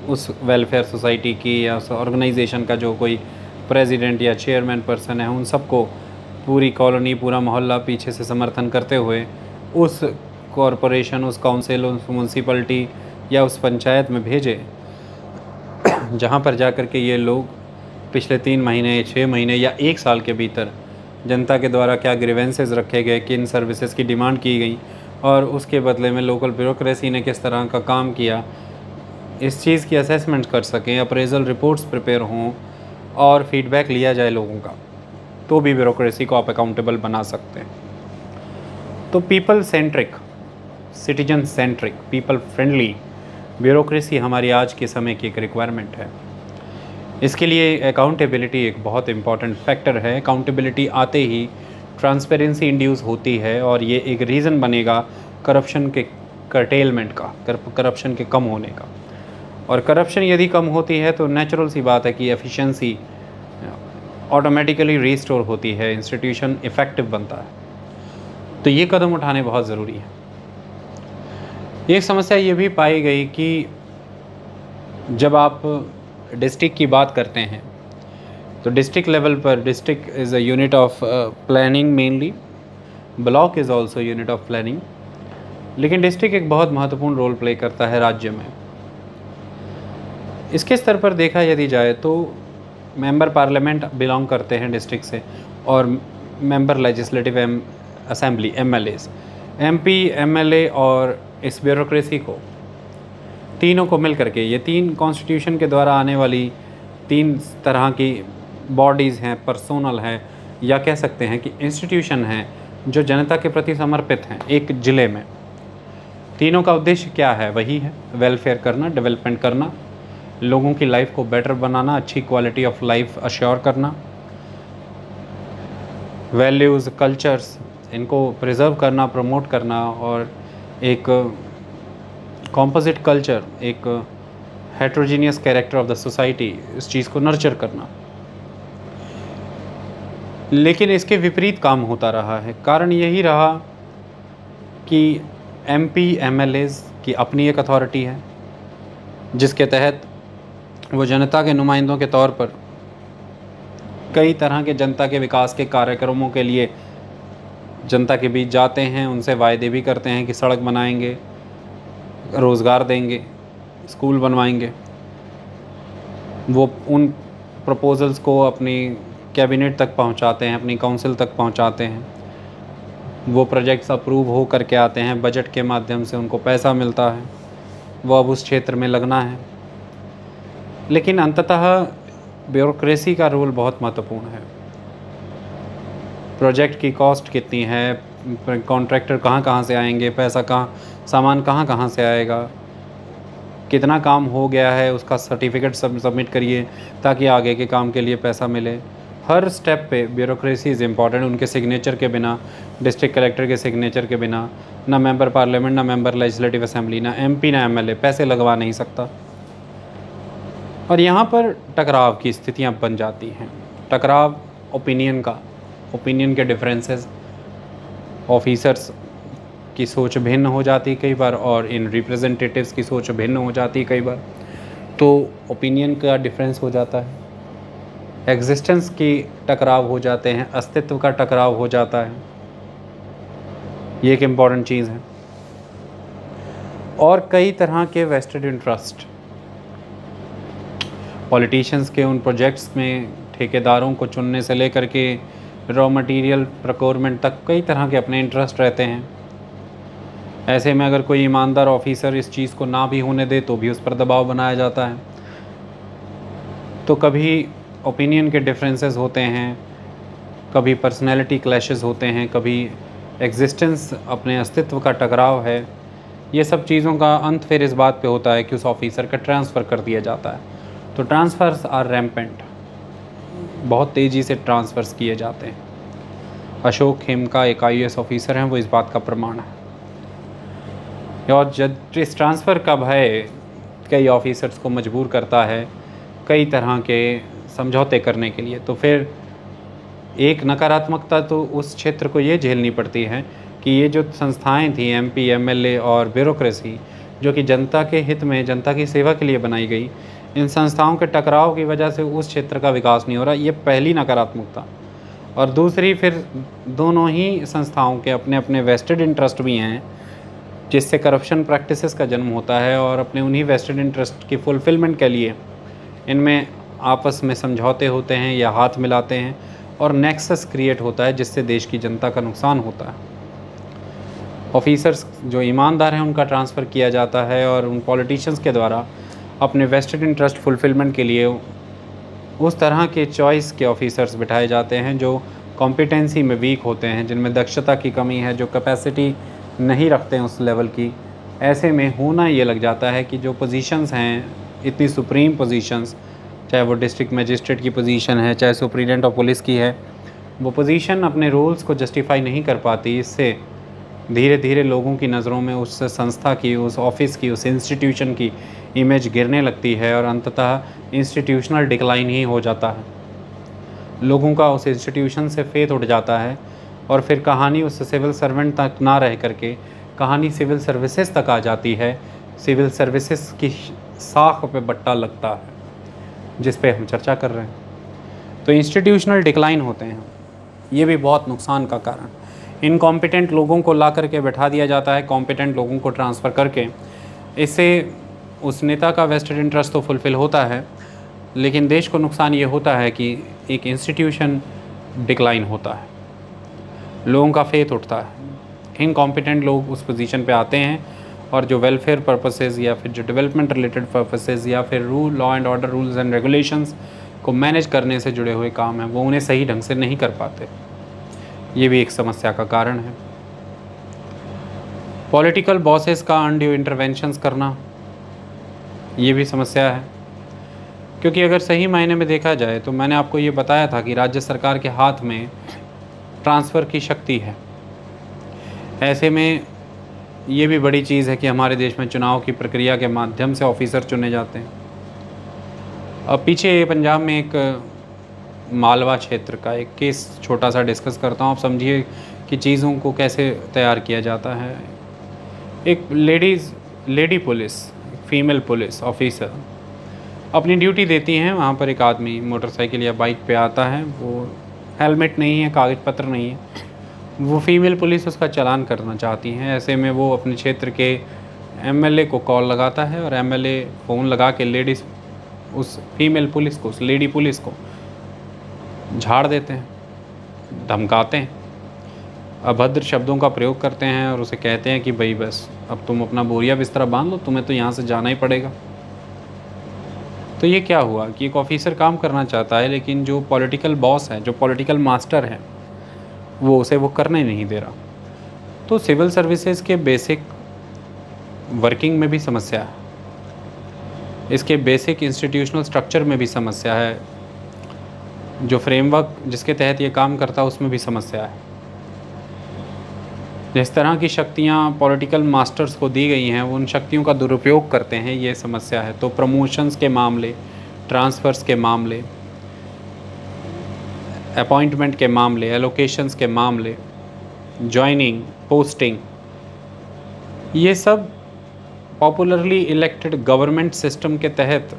Speaker 1: उस वेलफेयर सोसाइटी की या ऑर्गेनाइजेशन का जो कोई प्रेसिडेंट या चेयरमैन पर्सन है, उन सबको पूरी कॉलोनी, पूरा मोहल्ला पीछे से समर्थन करते हुए उस कॉरपोरेशन, उस काउंसिल, उस म्यूनसिपलिटी या उस पंचायत में भेजे, जहाँ पर जा कर के ये लोग पिछले 3 महीने, 6 महीने या 1 साल के भीतर जनता के द्वारा क्या ग्रीवेंसेस रखे गए, किन सर्विसेज की डिमांड की गई, और उसके बदले में लोकल ब्यूरोक्रेसी ने किस तरह का काम किया, इस चीज़ की असेसमेंट कर सकें, अप्रेजल रिपोर्ट्स प्रिपेयर हों और फीडबैक लिया जाए लोगों का, तो भी ब्यूरोक्रेसी को आप अकाउंटेबल बना सकते हैं। तो people centric, citizen centric, people friendly bureaucracy हमारी आज के समय की एक रिक्वायरमेंट है। इसके लिए अकाउंटेबिलिटी एक बहुत इंपॉर्टेंट फैक्टर है। अकाउंटेबिलिटी आते ही ट्रांसपेरेंसी इंड्यूस होती है और ये एक रीज़न बनेगा करप्शन के कर्टेलमेंट का, करप्शन के कम होने का। और करप्शन यदि कम होती है तो नेचुरल सी बात है कि एफिशिएंसी ऑटोमेटिकली रीस्टोर होती है, इंस्टीट्यूशन इफ़ेक्टिव बनता है। तो ये कदम उठाने बहुत ज़रूरी है। एक समस्या ये भी पाई गई कि जब आप डिस्ट्रिक्ट की बात करते हैं तो डिस्ट्रिक्ट लेवल पर, district is a unit of planning mainly, block is also unit of planning, लेकिन डिस्ट्रिक्ट एक बहुत महत्वपूर्ण रोल प्ले करता है राज्य में। इसके स्तर पर देखा यदि जाए तो मेंबर पार्लियामेंट बिलोंग करते हैं डिस्ट्रिक्ट से, और member legislative assembly MLAs, MP, MLA और इस ब्यूरोक्रेसी को, तीनों को मिल करके, ये तीन कॉन्स्टिट्यूशन के द्वारा आने वाली तीन तरह की बॉडीज़ हैं, पर्सोनल हैं, या कह सकते हैं कि इंस्टीट्यूशन हैं जो जनता के प्रति समर्पित हैं एक ज़िले में। तीनों का उद्देश्य क्या है? वही है वेलफेयर करना, डेवलपमेंट करना, लोगों की लाइफ को बेटर बनाना, अच्छी क्वालिटी ऑफ लाइफ अश्योर करना, वैल्यूज़, कल्चर्स, इनको प्रिजर्व करना, प्रमोट करना, और एक कॉम्पोजिट कल्चर, एक heterogeneous character of the society, इस चीज़ को नर्चर करना। लेकिन इसके विपरीत काम होता रहा है। कारण यही रहा कि MP, MLAs की अपनी एक अथॉरिटी है जिसके तहत वो जनता के नुमाइंदों के तौर पर कई तरह के जनता के विकास के कार्यक्रमों के लिए जनता के बीच जाते हैं, उनसे वायदे भी करते हैं कि सड़क बनाएंगे, रोज़गार देंगे, स्कूल बनवाएंगे। वो उन प्रपोजल्स को अपनी कैबिनेट तक पहुंचाते हैं, अपनी काउंसिल तक पहुंचाते हैं। वो प्रोजेक्ट्स अप्रूव हो करके आते हैं, बजट के माध्यम से उनको पैसा मिलता है, वो अब उस क्षेत्र में लगना है। लेकिन अंततः ब्यूरोक्रेसी का रोल बहुत महत्वपूर्ण है। प्रोजेक्ट की कॉस्ट कितनी है, कॉन्ट्रैक्टर कहाँ से आएंगे, पैसा कहाँ, सामान कहाँ से आएगा, कितना काम हो गया है उसका सर्टिफिकेट सबमिट करिए ताकि आगे के काम के लिए पैसा मिले। हर स्टेप पे ब्यूरोक्रेसी इज़ इम्पॉर्टेंट। उनके सिग्नेचर के बिना, डिस्ट्रिक्ट कलेक्टर के सिग्नेचर के बिना, ना मेंबर पार्लियामेंट, ना मेंबर लेजिस्लेटिव असेंबली, ना MP, ना MLA पैसे लगवा नहीं सकता। और यहाँ पर टकराव की स्थितियाँ बन जाती हैं। टकराव ओपिनियन के डिफरेंसेस, ऑफिसर्स की सोच भिन्न हो जाती कई बार, और इन रिप्रेजेंटेटिव्स की सोच भिन्न हो जाती कई बार। तो ओपिनियन का डिफरेंस हो जाता है, एग्जिस्टेंस की टकराव हो जाते हैं, अस्तित्व का टकराव हो जाता है। ये एक इम्पॉर्टेंट चीज़ है। और कई तरह के वेस्टेड इंटरेस्ट, पॉलिटिशियंस के उन प्रोजेक्ट्स में ठेकेदारों को चुनने से लेकर के रॉ मटेरियल प्रोक्योरमेंट तक कई तरह के अपने इंटरेस्ट रहते हैं। ऐसे में अगर कोई ईमानदार ऑफिसर इस चीज़ को ना भी होने दे तो भी उस पर दबाव बनाया जाता है। तो कभी ओपिनियन के डिफरेंसेस होते हैं, कभी पर्सनैलिटी क्लैशेस होते हैं, कभी एग्जिस्टेंस, अपने अस्तित्व का टकराव है। ये सब चीज़ों का अंत फिर इस बात पे होता है कि उस ऑफिसर का ट्रांसफ़र कर दिया जाता है। तो ट्रांसफ़र्स आर रैम्पेंट, बहुत तेज़ी से ट्रांसफ़र्स किए जाते हैं। अशोक खेमका एक IAS ऑफिसर हैं, वो इस बात का प्रमाण है। और जब इस ट्रांसफ़र का भय कई ऑफिसर्स को मजबूर करता है कई तरह के समझौते करने के लिए, तो फिर एक नकारात्मकता तो उस क्षेत्र को ये झेलनी पड़ती है कि ये जो संस्थाएं थी MP, MLA और ब्यूरोक्रेसी, जो कि जनता के हित में, जनता की सेवा के लिए बनाई गई, इन संस्थाओं के टकराव की वजह से उस क्षेत्र का विकास नहीं हो रहा। ये पहली नकारात्मकता। और दूसरी, फिर दोनों ही संस्थाओं के अपने अपने वेस्टेड इंटरेस्ट भी हैं, जिससे करप्शन प्रैक्टिसेस का जन्म होता है। और अपने उन्हीं वेस्टेड इंटरेस्ट की फुलफिलमेंट के लिए इनमें आपस में समझौते होते हैं या हाथ मिलाते हैं, और नेक्सस क्रिएट होता है जिससे देश की जनता का नुकसान होता है। ऑफिसर्स जो ईमानदार हैं उनका ट्रांसफ़र किया जाता है और उन पॉलिटिशियंस के द्वारा अपने वेस्टेड इंटरेस्ट फुलफिलमेंट के लिए उस तरह के चॉइस के ऑफिसर्स बिठाए जाते हैं जो कॉम्पिटेंसी में वीक होते हैं, जिनमें दक्षता की कमी है, जो कैपेसिटी नहीं रखते हैं उस लेवल की। ऐसे में होना ये लग जाता है कि जो पोजीशंस हैं, इतनी सुप्रीम पोजीशंस, चाहे वो डिस्ट्रिक्ट मजिस्ट्रेट की पोजीशन है, चाहे सुप्रीडेंट ऑफ पुलिस की है, वो पोजीशन अपने रोल्स को जस्टिफाई नहीं कर पाती। इससे धीरे धीरे लोगों की नज़रों में उस संस्था की, उस ऑफिस की, उस इंस्टीट्यूशन की इमेज गिरने लगती है और अंततः इंस्टीट्यूशनल डिक्लाइन ही हो जाता है। लोगों का उस इंस्टीट्यूशन से फेथ उठ जाता है और फिर कहानी उस सिविल सर्वेंट तक ना रह करके कहानी सिविल सर्विसेज तक आ जाती है। सिविल सर्विसेज की साख पे बट्टा लगता है जिस पे हम चर्चा कर रहे हैं। तो इंस्टीट्यूशनल डिक्लाइन होते हैं, ये भी बहुत नुकसान का कारण। इनकॉम्पिटेंट लोगों को ला करके बैठा दिया जाता है, कॉम्पिटेंट लोगों को ट्रांसफ़र करके। इससे उस नेता का वेस्टेड इंटरेस्ट तो फुलफ़िल होता है, लेकिन देश को नुकसान ये होता है कि एक इंस्टीट्यूशन डिक्लाइन होता है, लोगों का फेथ उठता है। इनकॉम्पिटेंट लोग उस पोजीशन पे आते हैं और जो वेलफेयर पर्पसेस या फिर जो डेवलपमेंट रिलेटेड पर्पसेस या फिर law and order rules and regulations को मैनेज करने से जुड़े हुए काम हैं, वो उन्हें सही ढंग से नहीं कर पाते। ये भी एक समस्या का कारण है। पॉलिटिकल बॉसेस का अनड्यू इंटरवेंशंस करना, ये भी समस्या है, क्योंकि अगर सही मायने में देखा जाए तो मैंने आपको ये बताया था कि राज्य सरकार के हाथ में ट्रांसफ़र की शक्ति है। ऐसे में ये भी बड़ी चीज़ है कि हमारे देश में चुनाव की प्रक्रिया के माध्यम से ऑफिसर चुने जाते हैं। अब पीछे पंजाब में एक मालवा क्षेत्र का एक केस छोटा सा डिस्कस करता हूँ, आप समझिए कि चीज़ों को कैसे तैयार किया जाता है। एक lady police, female police officer अपनी ड्यूटी देती हैं। वहाँ पर एक आदमी मोटरसाइकिल या बाइक पे आता है, वो हेलमेट नहीं है, कागज़ पत्र नहीं है, वो फीमेल पुलिस उसका चालान करना चाहती हैं। ऐसे में वो अपने क्षेत्र के एमएलए को कॉल लगाता है और एमएलए फ़ोन लगा के लेडीज़ उस फीमेल पुलिस को, उस लेडी पुलिस को झाड़ देते हैं, धमकाते हैं, अभद्र शब्दों का प्रयोग करते हैं और उसे कहते हैं कि भाई बस अब तुम अपना बोरिया बिस्तरा बांध लो, तुम्हें तो यहाँ से जाना ही पड़ेगा। तो ये क्या हुआ कि एक ऑफिसर काम करना चाहता है, लेकिन जो पॉलिटिकल बॉस है, जो पॉलिटिकल मास्टर है, वो उसे वो करने नहीं दे रहा। तो सिविल सर्विसेज के बेसिक वर्किंग में भी समस्या है, इसके बेसिक इंस्टीट्यूशनल स्ट्रक्चर में भी समस्या है, जो फ्रेमवर्क जिसके तहत ये काम करता है उसमें भी समस्या है। जिस तरह की शक्तियाँ पॉलिटिकल मास्टर्स को दी गई हैं, वो उन शक्तियों का दुरुपयोग करते हैं, ये समस्या है। तो प्रमोशंस के मामले, ट्रांसफ़र्स के मामले, अपॉइंटमेंट के मामले, एलोकेशंस के मामले, जॉइनिंग, पोस्टिंग, ये सब पॉपुलरली इलेक्टेड गवर्नमेंट सिस्टम के तहत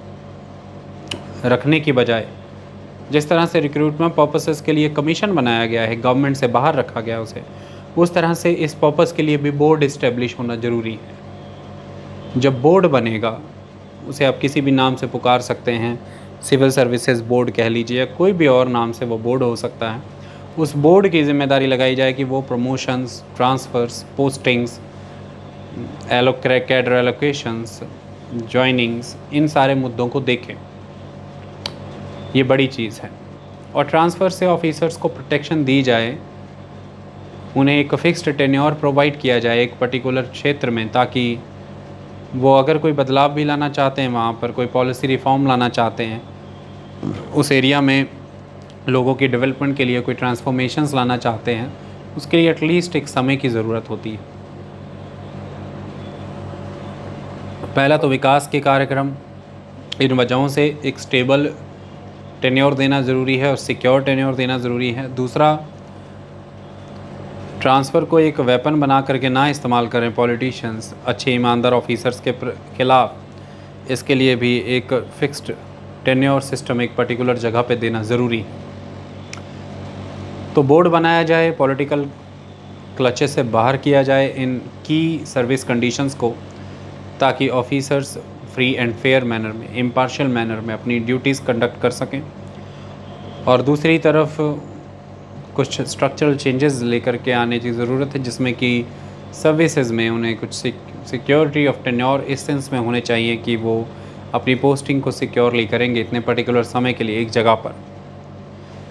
Speaker 1: रखने की बजाय जिस तरह से रिक्रूटमेंट पर्पसेस के लिए कमीशन बनाया गया है, गवर्नमेंट से बाहर रखा गया उसे, उस तरह से इस पर्पस के लिए भी बोर्ड इस्टेब्लिश होना ज़रूरी है। जब बोर्ड बनेगा, उसे आप किसी भी नाम से पुकार सकते हैं, सिविल सर्विसेज बोर्ड कह लीजिए या कोई भी और नाम से वो बोर्ड हो सकता है। उस बोर्ड की जिम्मेदारी लगाई जाए कि वो promotions, transfers, postings, cadre allocations, joinings, इन सारे मुद्दों को देखें। ये बड़ी चीज़ है। और ट्रांसफ़र से ऑफिसर्स को प्रोटेक्शन दी जाए, उन्हें एक फ़िक्स्ड टेन्योर प्रोवाइड किया जाए एक पर्टिकुलर क्षेत्र में, ताकि वो अगर कोई बदलाव भी लाना चाहते हैं, वहाँ पर कोई पॉलिसी रिफॉर्म लाना चाहते हैं, उस एरिया में लोगों की डेवलपमेंट के लिए कोई ट्रांसफॉर्मेशंस लाना चाहते हैं, उसके लिए एटलीस्ट एक समय की ज़रूरत होती है। पहला तो विकास के कार्यक्रम, इन वजहों से एक स्टेबल टेन्योर देना ज़रूरी है और सिक्योर टेन्योर देना ज़रूरी है। दूसरा, ट्रांसफ़र को एक वेपन बना करके ना इस्तेमाल करें पॉलिटिशियंस अच्छे ईमानदार ऑफिसर्स के खिलाफ। इसके लिए भी एक फ़िक्स्ड टेन्योर सिस्टम एक पर्टिकुलर जगह पे देना ज़रूरी है। तो बोर्ड बनाया जाए, पॉलिटिकल क्लचेस से बाहर किया जाए इन की सर्विस कंडीशंस को, ताकि officers free and fair manner में, इम्पार्शियल मैनर में अपनी ड्यूटीज़ कंडक्ट कर सकें। और दूसरी तरफ कुछ स्ट्रक्चरल चेंजेस लेकर के आने की ज़रूरत है, जिसमें कि सर्विसेज में उन्हें कुछ सिक्योरिटी ऑफ टेन्योर इस सेंस में होने चाहिए कि वो अपनी पोस्टिंग को सिक्योरली करेंगे इतने पर्टिकुलर समय के लिए एक जगह पर।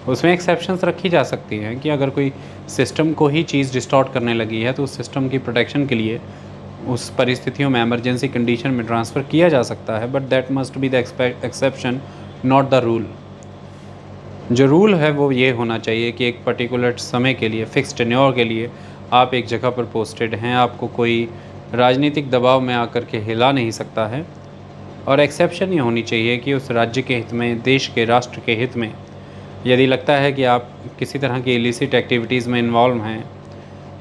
Speaker 1: उसमें एक्सेप्शंस रखी जा सकती हैं कि अगर कोई सिस्टम को ही चीज़ डिस्टॉर्ट करने लगी है तो उस सिस्टम की प्रोटेक्शन के लिए उस परिस्थितियों में इमरजेंसी कंडीशन में ट्रांसफ़र किया जा सकता है, but that must be the exception, not the rule. जो रूल है वो ये होना चाहिए कि एक पर्टिकुलर समय के लिए, फिक्स टेन्योर के लिए आप एक जगह पर पोस्टेड हैं, आपको कोई राजनीतिक दबाव में आकर के हिला नहीं सकता है। और एक्सेप्शन ये होनी चाहिए कि उस राज्य के हित में, देश के, राष्ट्र के हित में यदि लगता है कि आप किसी तरह की इलिसिट एक्टिविटीज़ में इन्वॉल्व हैं,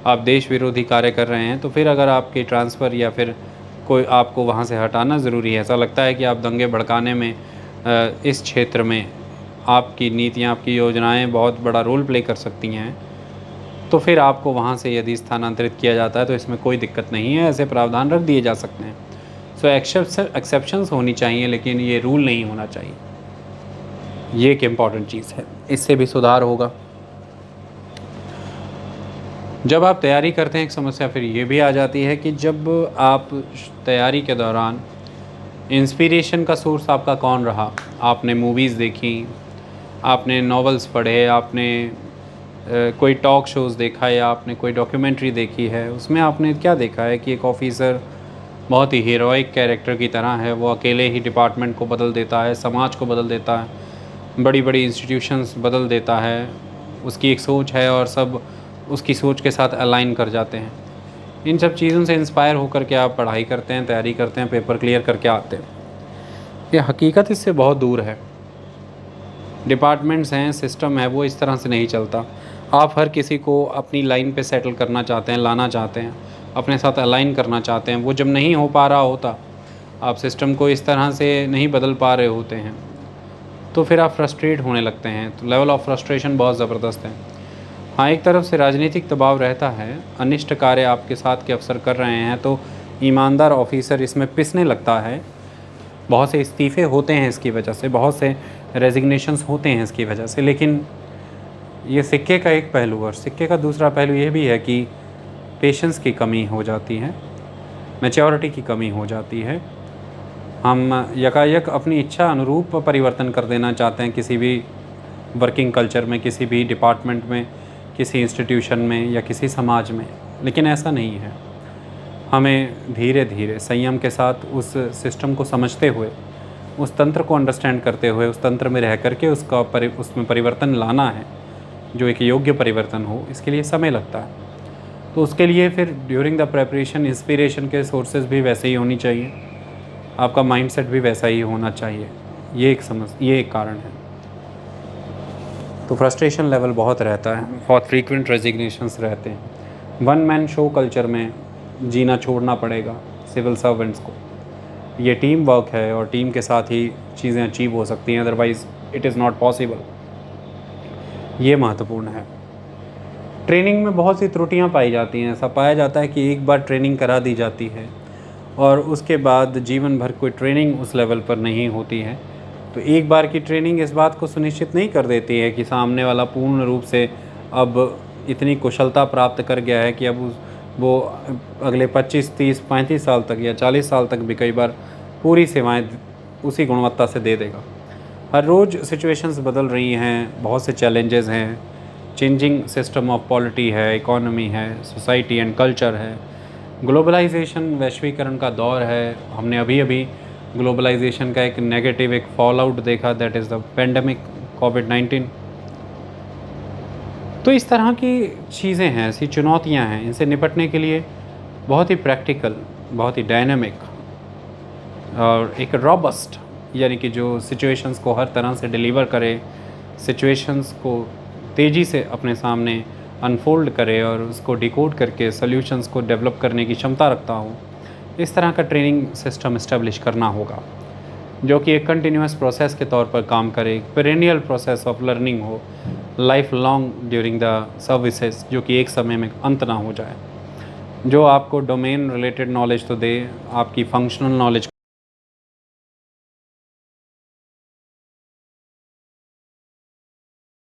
Speaker 1: आप देश विरोधी कार्य कर रहे हैं, तो फिर अगर आपके ट्रांसफ़र या फिर कोई आपको वहाँ से हटाना ज़रूरी है, ऐसा लगता है कि आप दंगे भड़काने में इस क्षेत्र में आपकी नीतियाँ, आपकी योजनाएं बहुत बड़ा रोल प्ले कर सकती हैं, तो फिर आपको वहाँ से यदि स्थानांतरित किया जाता है तो इसमें कोई दिक्कत नहीं है, ऐसे प्रावधान रख दिए जा सकते हैं। सो एक्सेप्शंस होनी चाहिए, लेकिन ये रूल नहीं होना चाहिए। ये एक इम्पॉर्टेंट चीज़ है, इससे भी सुधार होगा। जब आप तैयारी करते हैं, एक समस्या फिर ये भी आ जाती है कि जब आप तैयारी के दौरान इंस्पिरेशन का सोर्स आपका कौन रहा। आपने मूवीज़ देखी, आपने नॉवेल्स पढ़े, आपने कोई टॉक शोज़ देखा या आपने कोई डॉक्यूमेंट्री देखी है, उसमें आपने क्या देखा है कि एक ऑफिसर बहुत ही हीरोइक कैरेक्टर की तरह है, वो अकेले ही डिपार्टमेंट को बदल देता है, समाज को बदल देता है, बड़ी बड़ी इंस्टीट्यूशंस बदल देता है। उसकी एक सोच है और सब उसकी सोच के साथ अलाइन कर जाते हैं। इन सब चीज़ों से इंस्पायर होकर के आप पढ़ाई करते हैं, तैयारी करते हैं, पेपर क्लियर करके आते हैं। ये हकीकत इससे बहुत दूर है। डिपार्टमेंट्स हैं, सिस्टम है, वो इस तरह से नहीं चलता। आप हर किसी को अपनी लाइन पे सेटल करना चाहते हैं, लाना चाहते हैं, अपने साथ अलाइन करना चाहते हैं। वो जब नहीं हो पा रहा होता, आप सिस्टम को इस तरह से नहीं बदल पा रहे होते हैं, तो फिर आप फ्रस्ट्रेट होने लगते हैं। तो लेवल ऑफ फ्रस्ट्रेशन बहुत ज़बरदस्त है। हाँ, एक तरफ से राजनीतिक दबाव रहता है, अनिष्ट कार्य आपके साथ के अफसर कर रहे हैं तो ईमानदार ऑफिसर इसमें पिसने लगता है। बहुत से इस्तीफ़े होते हैं इसकी वजह से, बहुत से रेजिग्नेशंस होते हैं इसकी वजह से। लेकिन ये सिक्के का एक पहलू है। और सिक्के का दूसरा पहलू ये भी है कि पेशेंस की कमी हो जाती है, मैच्योरिटी की कमी हो जाती है। हम यकायक अपनी इच्छा अनुरूप परिवर्तन कर देना चाहते हैं किसी भी वर्किंग कल्चर में, किसी भी डिपार्टमेंट में, किसी इंस्टीट्यूशन में या किसी समाज में, लेकिन ऐसा नहीं है। हमें धीरे धीरे संयम के साथ उस सिस्टम को समझते हुए, उस तंत्र को अंडरस्टैंड करते हुए, उस तंत्र में रह करके उसमें परिवर्तन लाना है, जो एक योग्य परिवर्तन हो। इसके लिए समय लगता है, तो उसके लिए फिर ड्यूरिंग द प्रेपरेशन इंस्पिरेशन के सोर्सेज भी वैसे ही होनी चाहिए, आपका माइंडसेट भी वैसा ही होना चाहिए। ये एक कारण है। तो फ्रस्ट्रेशन लेवल बहुत रहता है, बहुत फ्रीक्वेंट रेजिग्नेशंस रहते हैं। वन मैन शो कल्चर में जीना छोड़ना पड़ेगा सिविल सर्वेंट्स को। ये टीम वर्क है और टीम के साथ ही चीज़ें अचीव हो सकती हैं, otherwise it is not possible. ये महत्वपूर्ण है। ट्रेनिंग में बहुत सी त्रुटियां पाई जाती हैं। ऐसा पाया जाता है कि एक बार ट्रेनिंग करा दी जाती है और उसके बाद जीवन भर कोई ट्रेनिंग उस लेवल पर नहीं होती है। तो एक बार की ट्रेनिंग इस बात को सुनिश्चित नहीं कर देती है कि सामने वाला पूर्ण रूप से अब इतनी कुशलता प्राप्त कर गया है कि अब वो अगले 25, 30, 35 साल तक या 40 साल तक भी कई बार पूरी सेवाएं उसी गुणवत्ता से दे देगा। हर रोज़ सिचुएशंस बदल रही हैं, बहुत से चैलेंजेस हैं, चेंजिंग सिस्टम ऑफ पॉलिटी है, इकोनॉमी है, सोसाइटी एंड कल्चर है, ग्लोबलाइजेशन, वैश्वीकरण का दौर है। हमने अभी अभी ग्लोबलाइजेशन का एक नेगेटिव, एक फॉल आउट देखा, दैट इज़ द पेंडेमिक कोविड-19। तो इस तरह की चीज़ें हैं, ऐसी चुनौतियां हैं। इनसे निपटने के लिए बहुत ही प्रैक्टिकल, बहुत ही डायनेमिक और एक रॉबस्ट, यानी कि जो सिचुएशंस को हर तरह से डिलीवर करे, सिचुएशंस को तेज़ी से अपने सामने अनफोल्ड करे और उसको डिकोड करके सॉल्यूशंस को डेवलप करने की क्षमता रखता हो, इस तरह का ट्रेनिंग सिस्टम इस्टेब्लिश करना होगा, जो कि एक कंटिन्यूस प्रोसेस के तौर पर काम करे, एक पेरेनियल प्रोसेस ऑफ लर्निंग हो, life long during the services, जो कि एक समय में अंत ना हो जाए, जो आपको डोमेन रिलेटेड नॉलेज तो दे, आपकी फंक्शनल नॉलेज